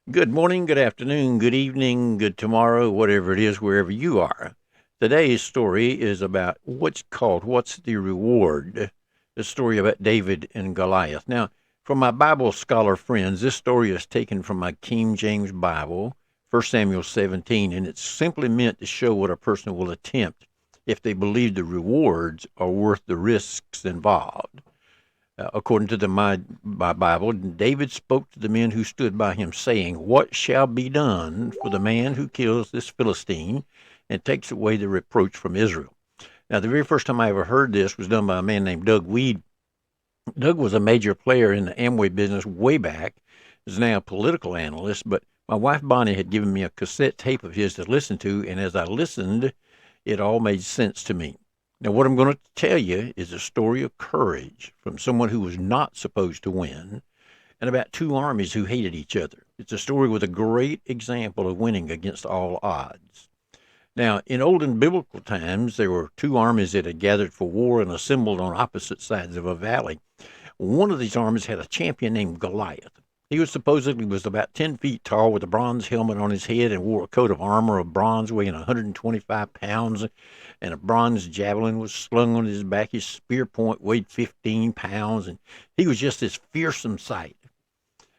Good morning, good afternoon, good evening, good tomorrow, whatever it is, wherever you are. Today's story is about what's the reward? The story about David and Goliath. Now, for my Bible scholar friends, this story is taken from my King James Bible, 1 Samuel 17, and it's simply meant to show what a person will attempt if they believe the rewards are worth the risks involved. According to my Bible, David spoke to the men who stood by him, saying, "What shall be done for the man who kills this Philistine and takes away the reproach from Israel?" Now, the very first time I ever heard this was done by a man named Doug Weed. Doug was a major player in the Amway business way back. He's now a political analyst, but my wife Bonnie had given me a cassette tape of his to listen to, and as I listened, it all made sense to me. Now, what I'm going to tell you is a story of courage from someone who was not supposed to win and about two armies who hated each other. It's a story with a great example of winning against all odds. Now, in olden biblical times, there were two armies that had gathered for war and assembled on opposite sides of a valley. One of these armies had a champion named Goliath. He was about 10 feet tall with a bronze helmet on his head and wore a coat of armor of bronze weighing 125 pounds, and a bronze javelin was slung on his back. His spear point weighed 15 pounds, and he was just this fearsome sight.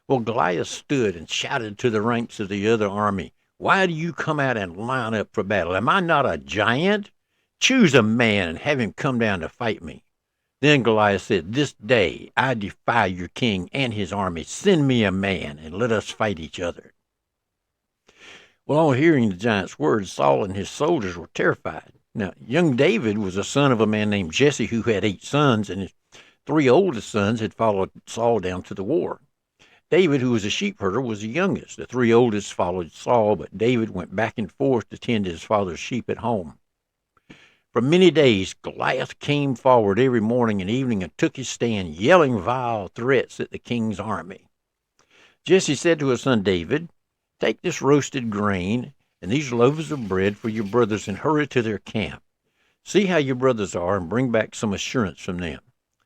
Well, Goliath stood and shouted to the ranks of the other army, "Why do you come out and line up for battle? Am I not a giant? Choose a man and have him come down to fight me." Then Goliath said, "This day I defy your king and his army. Send me a man and let us fight each other." Well, on hearing the giant's words, Saul and his soldiers were terrified. Now, young David was a son of a man named Jesse who had 8 sons, and his three oldest sons had followed Saul down to the war. David, who was a sheep herder, was the youngest. The three oldest followed Saul, but David went back and forth to tend his father's sheep at home. For many days, Goliath came forward every morning and evening and took his stand, yelling vile threats at the king's army. Jesse said to his son David, "Take this roasted grain and these loaves of bread for your brothers and hurry to their camp. See how your brothers are and bring back some assurance from them."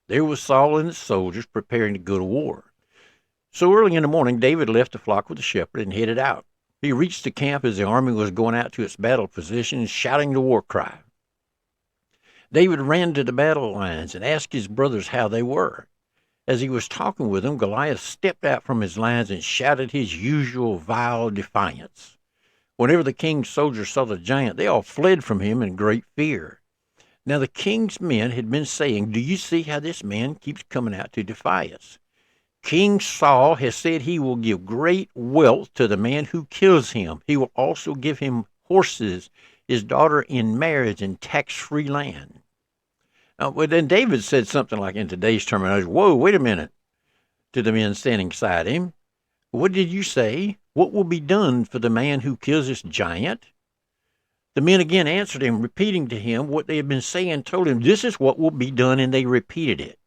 There was Saul and his soldiers preparing to go to war. So early in the morning, David left the flock with the shepherd and headed out. He reached the camp as the army was going out to its battle position, shouting the war cry. David ran to the battle lines and asked his brothers how they were. As he was talking with them, Goliath stepped out from his lines and shouted his usual vile defiance. Whenever the king's soldiers saw the giant, they all fled from him in great fear. Now the king's men had been saying, "Do you see how this man keeps coming out to defy us? King Saul has said he will give great wealth to the man who kills him. He will also give him horses, his daughter in marriage, and tax-free land." Well, then David said something like, in today's terminology, "Whoa, wait a minute," to the men standing beside him. "What did you say? What will be done for the man who kills this giant?" The men again answered him, repeating to him what they had been saying, told him, "This is what will be done," and they repeated it.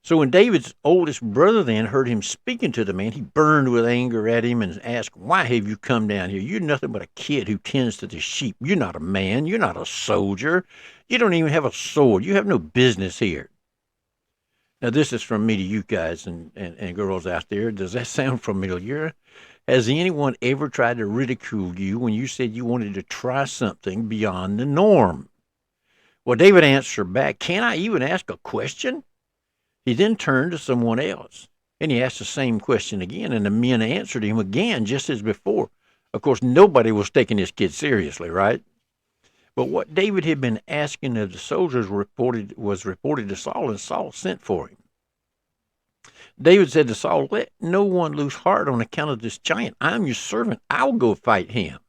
So when David's oldest brother then heard him speaking to the man, he burned with anger at him and asked, "Why have you come down here? You're nothing but a kid who tends to the sheep. You're not a man. You're not a soldier. You don't even have a sword. You have no business here." Now, this is from me to you guys and girls out there. Does that sound familiar? Has anyone ever tried to ridicule you when you said you wanted to try something beyond the norm? Well, David answered back, "Can I even ask a question?" He then turned to someone else, and he asked the same question again, and the men answered him again, just as before. Of course, nobody was taking this kid seriously, right? But what David had been asking of the soldiers was reported to Saul, and Saul sent for him. David said to Saul, "Let no one lose heart on account of this giant. I'm your servant. I'll go fight him."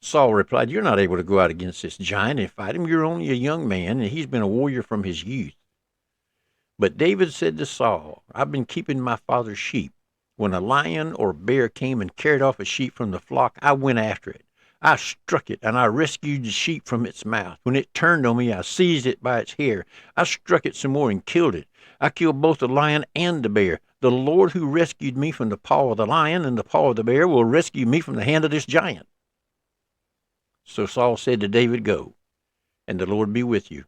Saul replied, "You're not able to go out against this giant and fight him. You're only a young man, and he's been a warrior from his youth." But David said to Saul, "I've been keeping my father's sheep. When a lion or bear came and carried off a sheep from the flock, I went after it. I struck it, and I rescued the sheep from its mouth. When it turned on me, I seized it by its hair. I struck it some more and killed it. I killed both the lion and the bear. The Lord who rescued me from the paw of the lion and the paw of the bear will rescue me from the hand of this giant." So Saul said to David, "Go, and the Lord be with you."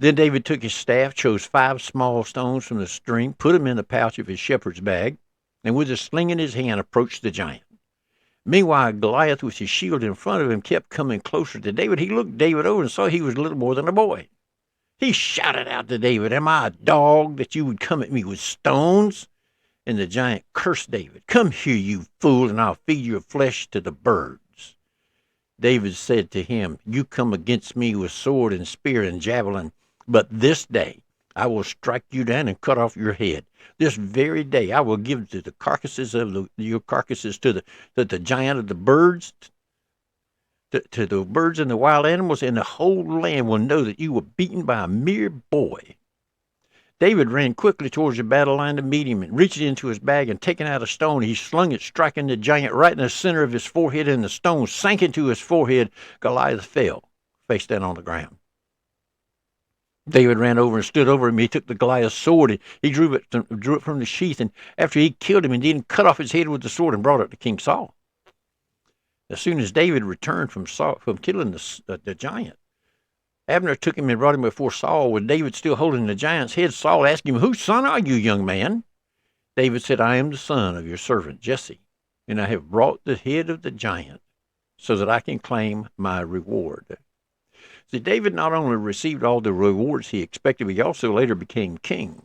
Then David took his staff, chose 5 small stones from the stream, put them in the pouch of his shepherd's bag, and with a sling in his hand approached the giant. Meanwhile, Goliath, with his shield in front of him, kept coming closer to David. He looked David over and saw he was little more than a boy. He shouted out to David, "Am I a dog that you would come at me with stones?" And the giant cursed David. "Come here, you fool, and I'll feed your flesh to the birds." David said to him, "You come against me with sword and spear and javelin, but this day I will strike you down and cut off your head. This very day I will give to the carcasses of your carcasses to the giant of the birds, to the birds and the wild animals, and the whole land will know that you were beaten by a mere boy." David ran quickly towards the battle line to meet him, and reached into his bag and taking out a stone, he slung it, striking the giant right in the center of his forehead, and the stone sank into his forehead. Goliath fell, face down on the ground. David ran over and stood over him. He took the Goliath's sword, and he drew it from the sheath, and after he killed him, he cut off his head with the sword and brought it to King Saul. As soon as David returned from killing the giant, Abner took him and brought him before Saul. With David still holding the giant's head, Saul asked him, "Whose son are you, young man?" David said, "I am the son of your servant Jesse, and I have brought the head of the giant so that I can claim my reward." See, David not only received all the rewards he expected, but he also later became king.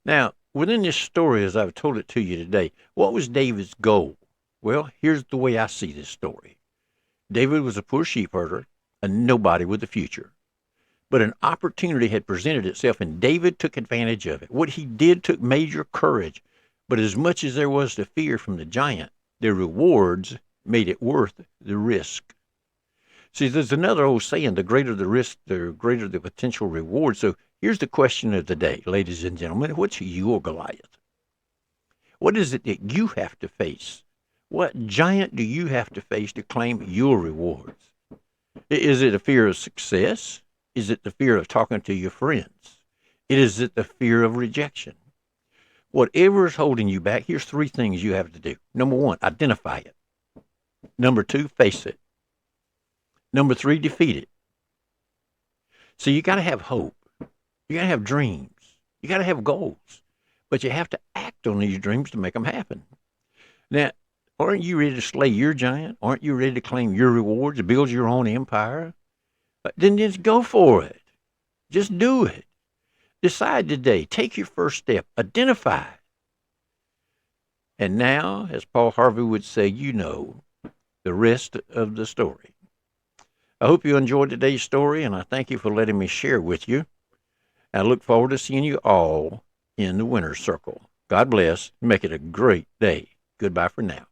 Now, within this story, as I've told it to you today, what was David's goal? Well, here's the way I see this story. David was a poor sheep herder, a nobody with a future. But an opportunity had presented itself, and David took advantage of it. What he did took major courage, but as much as there was the fear from the giant, the rewards made it worth the risk. See, there's another old saying, the greater the risk, the greater the potential reward. So here's the question of the day, ladies and gentlemen. What's your Goliath? What is it that you have to face? What giant do you have to face to claim your rewards? Is it a fear of success? Is it the fear of talking to your friends? Is it the fear of rejection? Whatever is holding you back, here's 3 things you have to do. Number 1, identify it. Number 2, face it. Number 3, defeat it. So you got to have hope. You got to have dreams. You got to have goals. But you have to act on these dreams to make them happen. Now, aren't you ready to slay your giant? Aren't you ready to claim your rewards, to build your own empire? Then just go for it. Just do it. Decide today. Take your first step. Identify. And now, as Paul Harvey would say, you know the rest of the story. I hope you enjoyed today's story, and I thank you for letting me share with you. I look forward to seeing you all in the winner's circle. God bless. Make it a great day. Goodbye for now.